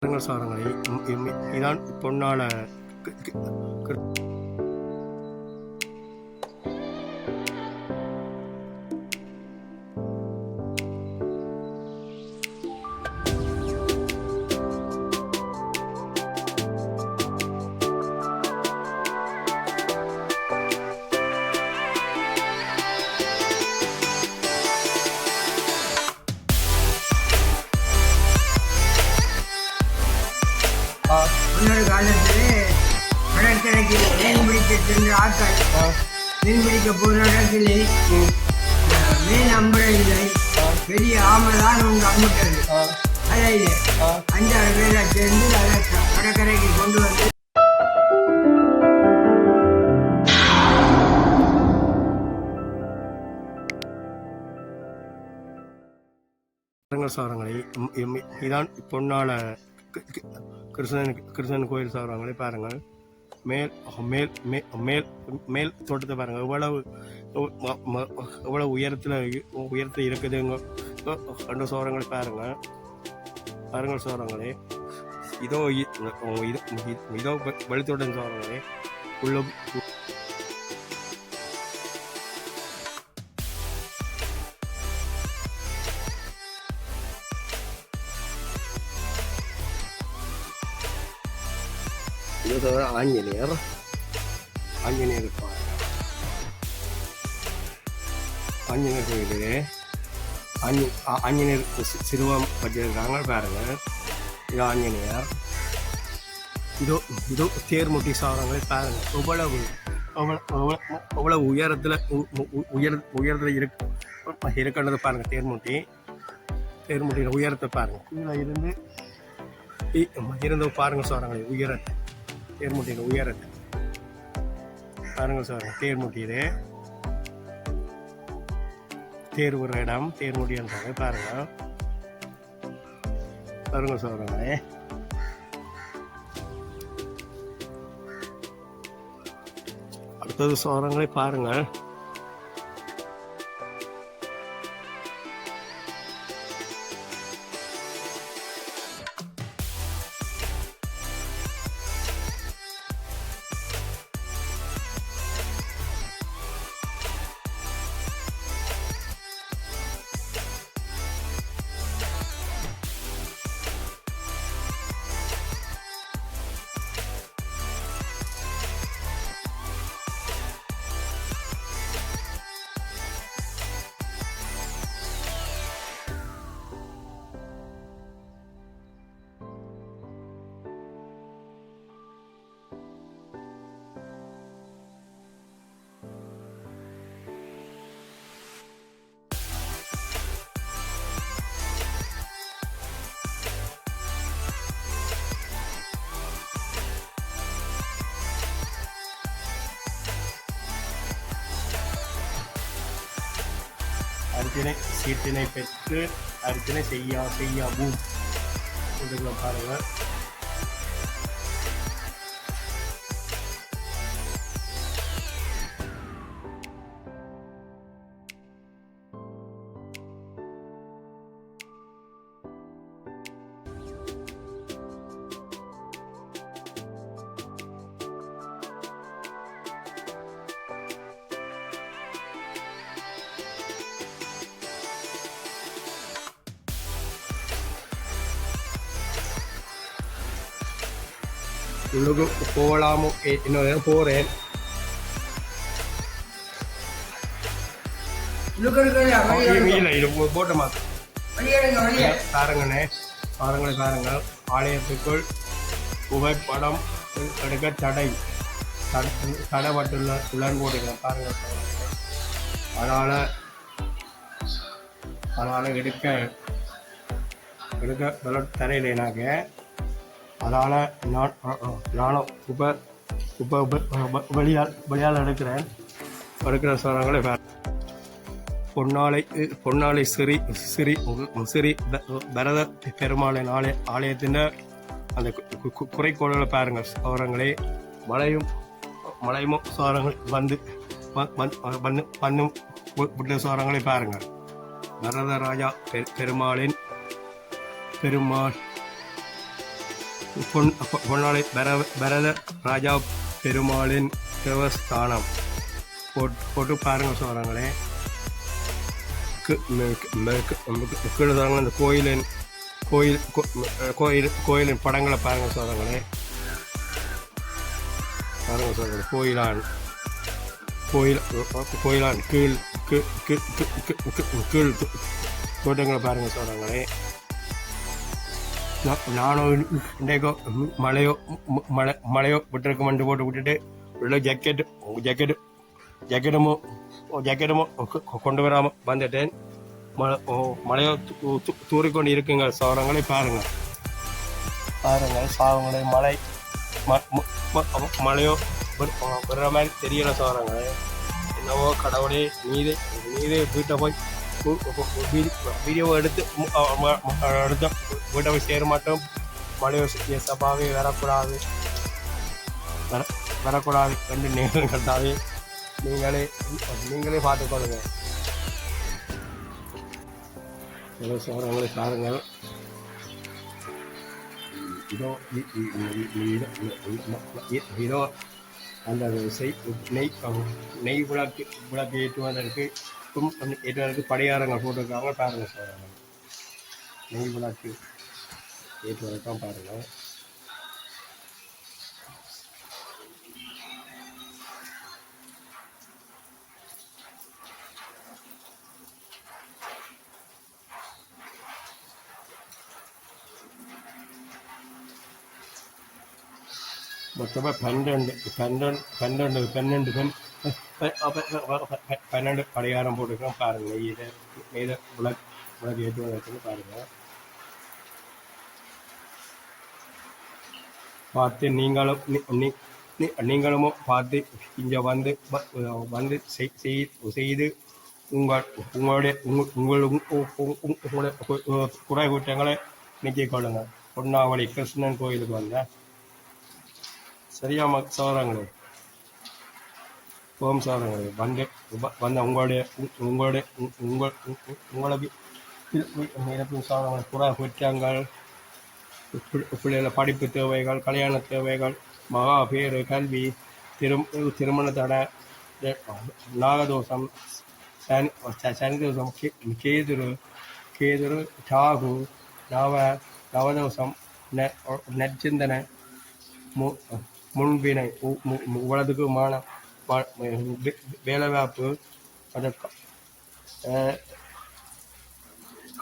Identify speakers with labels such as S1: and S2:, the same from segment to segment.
S1: சாரங்களை இதான் பொன்னால
S2: முன்னொரு காலத்தில் கடற்கரைக்கு மீன் பிடிக்க சென்ற ஆட்கள் மீன் பிடிக்க போகிற இடத்தில் மீன் அம்புற இல்லை, பெரிய ஆமைதான் உங்க அம்புட்டது. அதை 5-6 பேரை சேர்ந்து அதை கடற்கரைக்கு கொண்டு வந்து
S1: சாரங்களை இதான் பொன்னால கிருஷ்ணன் கோயில் சாரங்களை பாருங்கள். மேல் மேல் மேல் மேல் தோட்டத்தை பாருங்கள், எவ்வளவு உயரத்தில் இருக்குதுங்க. ரெண்டு சோரங்களை பாருங்கள் சோரங்களே. இதோ வெளித்தோட்டம் சோரங்களே. உள்ள இது தவிர ஆஞ்சநேயர் ஆஞ்சநேயர் கோயிலே ஆஞ்சநேயர் சிறுவம் வச்சிருக்காங்க பாருங்க. இது ஆஞ்சநேயர். இதோ தேர்முட்டி சாரங்களை பாருங்க. அவ்வளவு உயரத்தில் இருக்கிறது பாருங்க. தேர்முட்டியில் உயரத்தை பாருங்க. கீழே இருந்து பாருங்க சாரங்களை உயரத்தை. தேர்முட்டியில் உயரத்தை பாருங்க சார். தேர்முட்டியிலே தேர் ஒரு இடம் தேர்முட்டின்றாங்க பாருங்க சாரங்களே. அடுத்தது சாரங்களை பாருங்கள். அர்ச்சனை சீட்டினை பெற்று அர்ச்சனை செய்யாவும் பாருங்க. உள்ளுக்கு போகலாமோ இன்னொரு நேரம் போகிறேன். போட்ட மாதிரி பாருங்கண்ணே. பாருங்கள். ஆலயத்துக்குள் புகைப்படம் எடுக்க தடைப்பட்டுள்ள போடுங்க பாருங்கள். அதனால் எடுக்க தரையிலேனாக்க அதனால் நானும் இப்போ வெளியால் எடுக்கிற சாரங்களை பொன்னாலை சிறி பரத பெருமாளின் ஆலயத்தின் அந்த குறைக்கோள்களை பாருங்கள் சாரங்களே. மலையும் சாரங்கள் வந்து பண்ணும் விட்ட சாரங்களை பாருங்கள். பரதராஜா பெருமாள் பொன்னாலை பரத ராஜா பெருமாளின் தேவஸ்தானம் போட்டு பாருங்க சோழங்களே. கீழே சொல்கிறாங்க இந்த கோயிலின் படங்களை பாருங்க சோழங்களே. பாருங்க சோழங்களே, கோயிலான் கீழ் தோட்டங்களை பாருங்க சோழங்களே. நானும் இன்றைக்கோ மழையோ விட்டுருக்கு மண்டு போட்டு விட்டுட்டு உள்ள ஜக்கெட்டுமோ கொண்டு வராமல் வந்துட்டேன். மழையோ தூறிக்கொண்டு இருக்குங்க சோழங்களே. பாருங்க சாவங்களே, மழையோ வர்ற மாதிரி தெரியல சோழங்களே. என்னவோ கடவுளே, நீதே வீட்டை போய் வீடியோ எடுத்து வீட்டை போய் சேர மாட்டோம். மழையோ சபாவே வரக்கூடாது என்று நேரம் கட்டாவே நீங்களே பார்த்துக்கொள்ளுங்க. சோழங்களை பாருங்கள். இதோ அந்த நெய் விளக்கு ஏற்றுவதற்கு படிகாரங்கள் போட்டிருக்காங்க பாருங்க சோழர்கள். நெய் விளக்கு ஏற்றுவதற்காக பாருங்கள். மொத்தமாக 12 படிகாரம் போட்டுக்கிறோம் பாருங்கள். இதை விளக்கு ஏற்றுவதற்கு பாருங்கள். பார்த்து நீங்களும் பார்த்து இங்கே வந்து செய்து உங்களுடைய குறை குற்றங்களை நீக்கிக் கொள்ளுங்கள். பொன்னாவளி கிருஷ்ணன் கோயிலுக்கு வந்த சரியா சோழங்களே. ஓம் சோழங்களே, வந்த உங்களுக்கு சோழங்கள் குறை குற்றங்கள், பிள்ளைகள படிப்பு தேவைகள், கல்யாண தேவைகள், மகா பேரு, கல்வி, திருமண தடை, நாகதோஷம், சனிதோஷம், கேதுரு, ராகு, நவதோஷம், நற்சிந்தனை, முன்பினை, உலகத்துக்குமான வேலைவாய்ப்பு,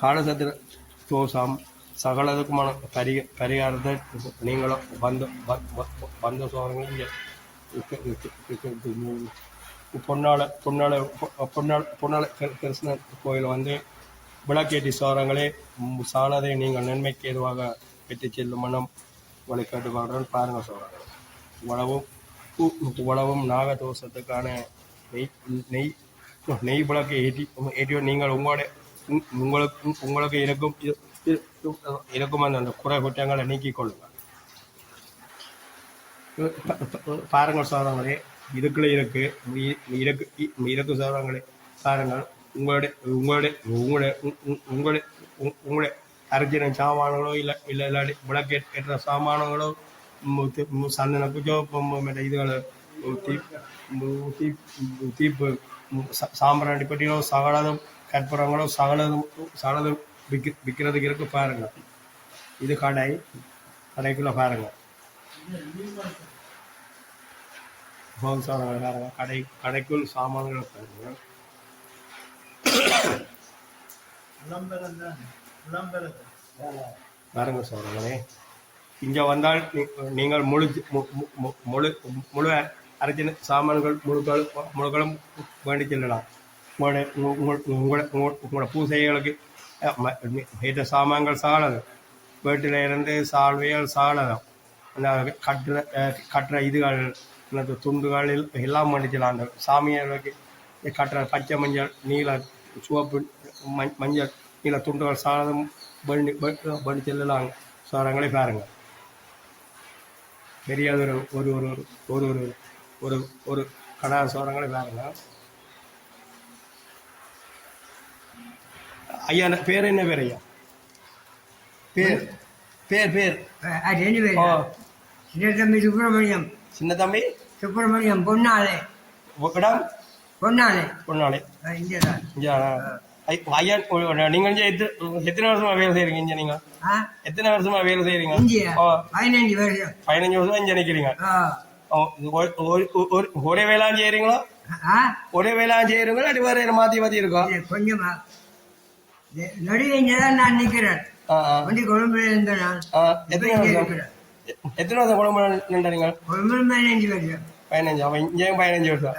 S1: காலசத்திர தோஷம், சகலதுக்குமான பரிகாரத்தை நீங்களும் வந்த சோழங்க. பொன்னால கிருஷ்ணன் கோயில் வந்து விளக்கேற்றி சோழங்களே. சாணதை நீங்கள் நன்மைக்கு ஏதுவாக பெற்று செல்லும் மனம் உங்களை கேட்டுக்கொள்கிறேன் பாருங்க சோழர்கள். உழவும் நாகதோஷத்துக்கான நெய் விளக்கு ஏற்றியோ நீங்கள் உங்களுக்கு இருக்கும் அந்த குறை குற்றங்களை நீக்கிக் கொள்ளுங்கள். பாருங்கள் சோழர்களே, இதுக்குள்ள இருக்கு சோழர்களே. பாருங்கள், உங்களுடைய அர்ஜுன சாமான்களோ இல்லாட்டி விளக்கேற்ற சாமான்களோ, சந்தன பூஜோ, இதுகள் தீப்பு சாம்பிராணி பெட்டிகளோ, சகலதும் கற்பூரங்களோ சகலதும் விற்கிறதுக்கு இருக்கு பாருங்க. இது கடைக்குள்ள பாருங்க. பாருங்க, கடைக்குள் சாமான்கள் பாருங்க. பாருங்க சோழர்களே, இங்கே வந்தால் நீங்கள் முழு அர்ச்சனை சாமான்கள் முழுக்களும் வேண்டி செல்லலாம். உங்களோட பூசைகளுக்கு ஏற்ற சாமான்கள் சாலது. வீட்டில் இருந்து சால்வைகள் சாலதம், அந்த கட்டுற இதுகள், துண்டுகள் எல்லாம் வேண்டிச்சலாம். அந்த சாமியார்களுக்கு கட்டுற பச்சை மஞ்சள் நீல சிவப்பு மஞ்சள் நீல துண்டுகள் சாலதும் வேண்டி செல்லலாம் சோழங்களே. பாருங்க, பெரிய ஒரு ஒரு ஒரு ஒரு ஒரு கடை சோழங்களே. பாருங்க ஐயா, பேர் என்ன பேர் ஐயா? பேர் பேர் பேர்
S2: 2 பேர்.
S1: ஓ
S2: சின்ன தம்பி சுப்பிரமணியம்,
S1: சின்ன தம்பி
S2: சுப்பிரமணியம் பொன்னாலே,
S1: இடம்
S2: பொன்னாலே
S1: பொன்னாலே.
S2: இங்கே தான்.
S1: இங்கே ஐயா நீங்கள் இங்கே எத்தனை வருஷமா வேலை செய்கிறீங்க இங்கே நீங்கள் எத்தனை வருஷமா வேலை செய்கிறீங்க?
S2: இந்தியா
S1: ஓ
S2: 15 வருஷம்.
S1: 15 வருஷம் இங்கே நிற்கிறீங்க.
S2: ஆ.
S1: ஓ ஒரே வேளாண் செய்கிறீங்களா? ஒரே வேளாண் செய்கிறீங்களா? அடி வேறு மாற்றி மாற்றி இருக்கா?
S2: கொஞ்சமா நடுவே தான் நான் நிற்கிறேன். வண்டி கொழும்புல இருந்த நான்
S1: எத்தனை வருஷம் எத்தனை வருஷம் குழம்பு நின்றீங்க?
S2: கொழும்புல 15 வருஷம்.
S1: 15. அவன் இங்கேயும் 15 வருஷம்.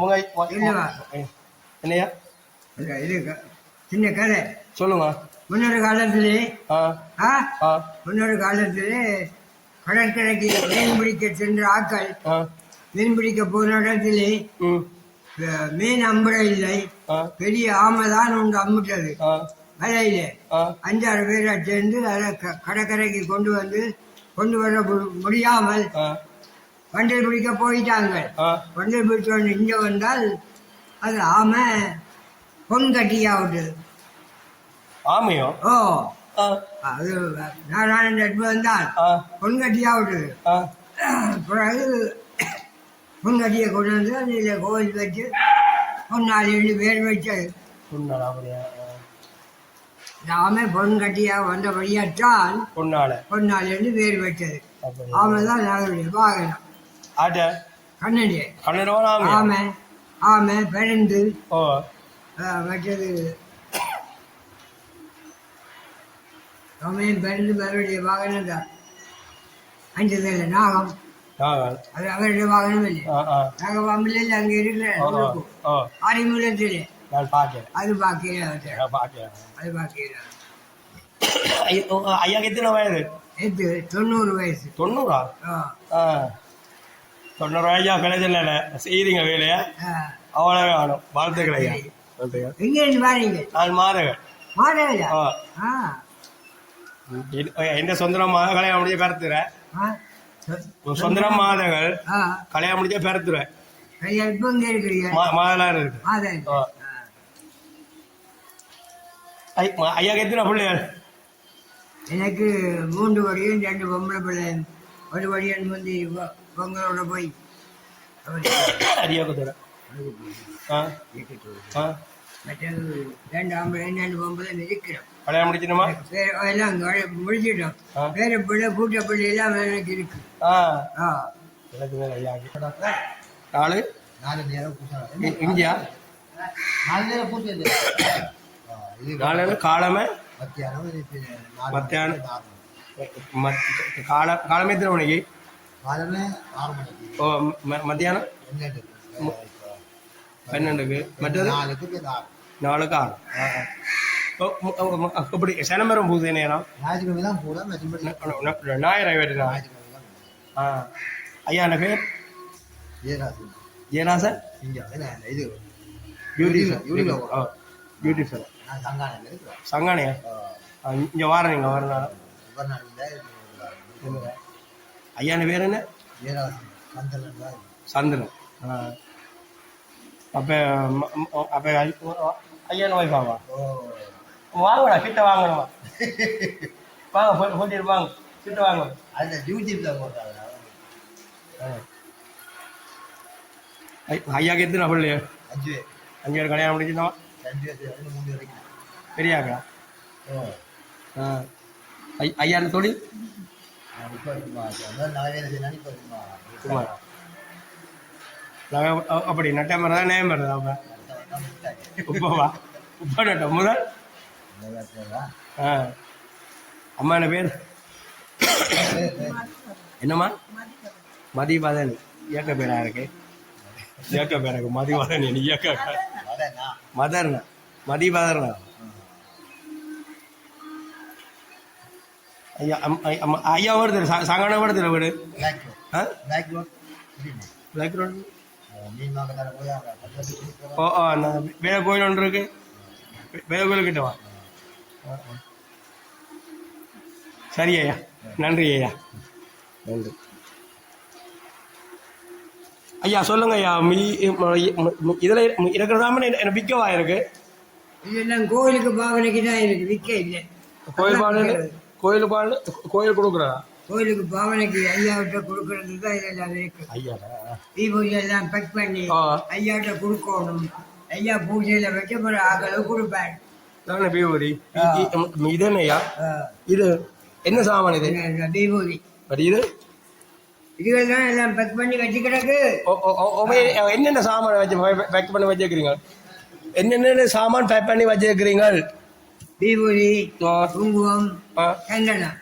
S1: உங்க என்னையா
S2: இது சின்ன கதை
S1: சொல்லுங்க.
S2: முன்னொரு காலத்திலே கடற்கரைக்கு மீன் பிடிக்க சென்ற ஆட்கள் மீன் பிடிக்க போன இடத்திலே மீன் அம்புட இல்லை, பெரிய ஆமைதான் ஒன்று அம்பிட்டது. வலையிலே 5-6 பேரை சேர்ந்து அதை கடற்கரைக்கு கொண்டு வர முடியாமல் வண்டில் பிடிக்க போயிட்டாங்க. வண்டில் பிடிச்ச இங்கே வந்தால் அது ஆமை பொன்கட்டியா விட்டது.
S1: ஆமையோ?
S2: ஓ அது நாராயணன் நட்பு வந்தால் பொன்கட்டியா விட்டது. பிறகு பொன்கட்டியை கொண்டு வந்து அதில் கோவில் வச்சு பொன்னாள் 2 பேர் வச்சது. ஆமை பொன்கட்டியா வந்தபடியாற்றால் பொன்னாள் 2 பேர் வச்சது. ஆமை தான் நாளுடைய வாகனம். கண்ணடி ஆமை ஆமை பெருந்து மற்றது ஆமையும் பெருந்து அவருடைய வாகனம் தான். 5 நாகம் அது அவருடைய வாகனம் இல்லை. நாகபாம்பில் அங்கே இருக்கிற ஆரிமூலத்திலே அது பார்க்கிறேன். அது பார்க்கிறேன்.
S1: ஐயா எத்தனை வயது?
S2: 90 வயசு.
S1: 90? 90 ஐயா கிடைச்சல செய்றீங்க வேலையா? அவ்வளவு வேணும். வாழ்த்துக்கள் ஐயா.
S2: எங்க பாருங்க.
S1: நான் மாதவன். எந்த சொந்தம் கல்யாணம் முடிஞ்ச பெறத்துறேன். சொந்தம் மாதங்கள் கல்யாணம் முடிஞ்ச பெறத்துறேன். மாதெல்லாம் இருக்கு. ஐயா எத்தனை பிள்ளைகள்?
S2: எனக்கு 3 வடியும் 2 பொம்பளை பிள்ளை. ஒரு வடியன் வந்து பொங்கலோட போய்
S1: அறியாக்குற
S2: மற்றது 2 ஆம்பளை 2 பொம்பளை இருக்கிறோம்.
S1: கல்யாணம் முடிச்சிடுமா?
S2: எல்லாம் முடிச்சிட்டோம். வேற பிள்ளை கூட்ட பிள்ளை எல்லாம் எனக்கு இருக்கு. 4
S1: இங்கயா 4 காலமே மத்தியானம் காலமே எத்தனை மணிக்கு? ஓ மத்தியானம் 12க்கு. மற்றது 4க்கு 6. அப்படி சனமரம் பூஜை நேரம் ஞாயிறு வேட்டுனா. ஐயா என்ன பேர்? ஜெயராசன். பியூட்டிஃபுல் சங்கானையா? இங்கே வாரீங்க வரனால. ஐயா பேர் என்ன? சந்திரன். அப்போ அப்போ ஐயா ஒய்ஃப் ஆவா? வாங்கடா கிட்ட வாங்கணுமா? வாங்க போட்டிட்டு வாங்க கிட்ட வாங்க. ஐயாக்கு எத்தனை பிள்ளையா? 5 பேர் கல்யாணம் முடிச்சுட்டோம். பெரியாக்கா? ஐயா தொழில் அப்படி நட்ட மாதிரி தான் நேம் வருது. அப்ப உப்பவா உப்பா நட்ட முதல். அம்மா என்ன பேர்? என்னம்மா? மதிவாதன். இயக்க பேரா இருக்கு. இயக்க பேராக்கு மதிவாதன். இயக்க மதர்னா மதிவாதர்னா. ஐயா ஐயா வருது சாங்கான வருது வீடு. Black road. வேற கோயில் ஒன்று இருக்கு. வேற கோயில்கிட்ட வா. சரி ஐயா, நன்றி ஐயா, நன்றி ஐயா. சொல்லுங்க ஐயா, இதில் இருக்கிறதாம என்ன விற்கவா? இருக்கு
S2: இதெல்லாம் கோயிலுக்கு பாவனைக்கு தான் இருக்கு, விற்க இல்லை.
S1: கோயில் பாவனை கோயில் கொடுக்குறா
S2: கோயிலுக்கு பாவனைக்கு ஐயாவிட்ட கொடுக்கறது தான் இதெல்லாம் இருக்கு.
S1: ஐயாடா
S2: தீபூஜை எல்லாம் பேக் பண்ணி
S1: ஆ.
S2: ஐயாவிட்ட கொடுக்கணும். ஐயா பூஜையில வைக்க போற ஆக்களுக்கு கொடுப்பாரு.
S1: தானே பீபூதி இது என்னய்யா இது என்ன சாமான் இது
S2: தீபூதி
S1: பட் இது
S2: இதுகள் தான் எல்லாம் பேக் பண்ணி வச்சு கிடக்கு.
S1: என்னென்ன சாமான் வச்சு பேக் பண்ணி வச்சிருக்கிறீங்க என்னென்ன சாமான் பேக் பண்ணி வச்சிருக்கிறீங்க
S2: தீபூதி
S1: ஆ.
S2: குங்குமம்
S1: ஆ.
S2: சந்தனம்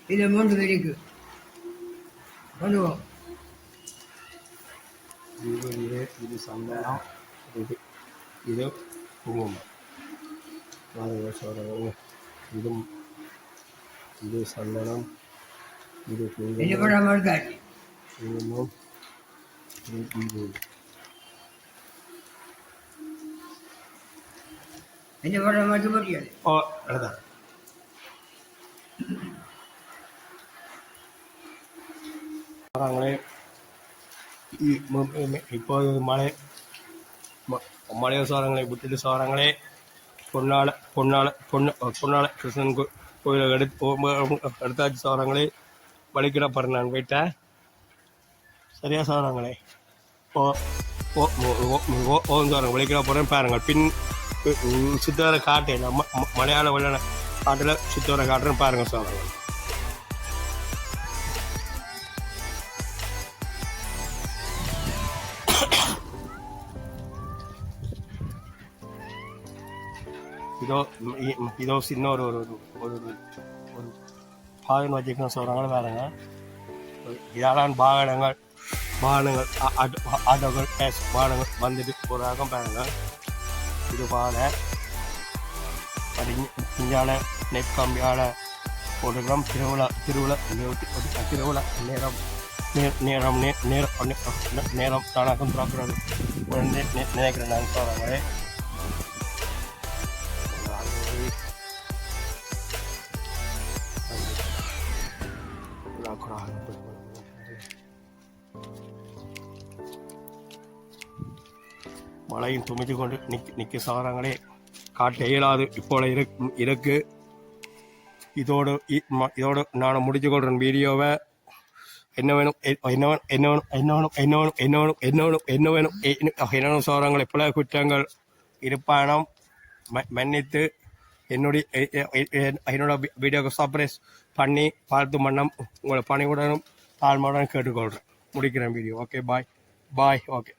S2: இது 3 இருக்கு. கொண்டுவோம்.
S1: இது சந்தனம் இது குங்குமம் இது சந்தனம் இது
S2: என்ன பண்ணாம இருக்காரு
S1: குங்குமம் இது தீபூதி
S2: என்ன பண்ண மட்டும் முடியாது.
S1: ஓ அதுதான் இப்போ மலைய சாரங்களை விட்டுட்டு சாரங்களே பொன்னால கிருஷ்ணன் கோயிலை எடுத்தாச்சு சாரங்களே வலிக்கிடப்படுற நான் போயிட்டேன் சரியா சாரங்களே சாரங்க வலிக்கிடப்படுறேன் பாருங்கள் பின் சுத்தவரை காட்டேன் மலையாள வெள்ள காட்டில் சுத்தவரை காட்டுறேன்னு பாருங்கள் சாரங்கள் இதோ சின்ன ஒரு ஒரு ஒரு பாகன் வச்சுக்கணும் சொல்கிறாங்களே பாருங்க இதாலான் வாகனங்கள் ஆட்டோக்கள் டேக்ஸ் வாகனங்கள் வந்துட்டு போகிறாங்க பாருங்க இது பாலை இஞ்சால நெட் கம்பியால் போட்டுக்கிறோம் திருவிழா நேரம் தானாக்கம் திறக்கிறது நினைக்கிறேன் நான் சொல்கிறாங்களே மழையும் துமிச்சு கொண்டு நிற்க சாராங்களே காட்ட இயலாது இப்போல இருக்கு இதோடு நான் முடிச்சு கொள்றேன் வீடியோவை என்ன வேணும் சாராங்களே பல குற்றங்கள் இருப்பானம் மன்னித்து என்னோட வீடியோவை சர்ப்ரைஸ் பண்ணி பார்த்து மன்னம் உங்களை பணிவுடனும் தாழ்மையுடன் கேட்டுக்கொள்கிறேன் முடிக்கிறேன் வீடியோ ஓகே பாய் ஓகே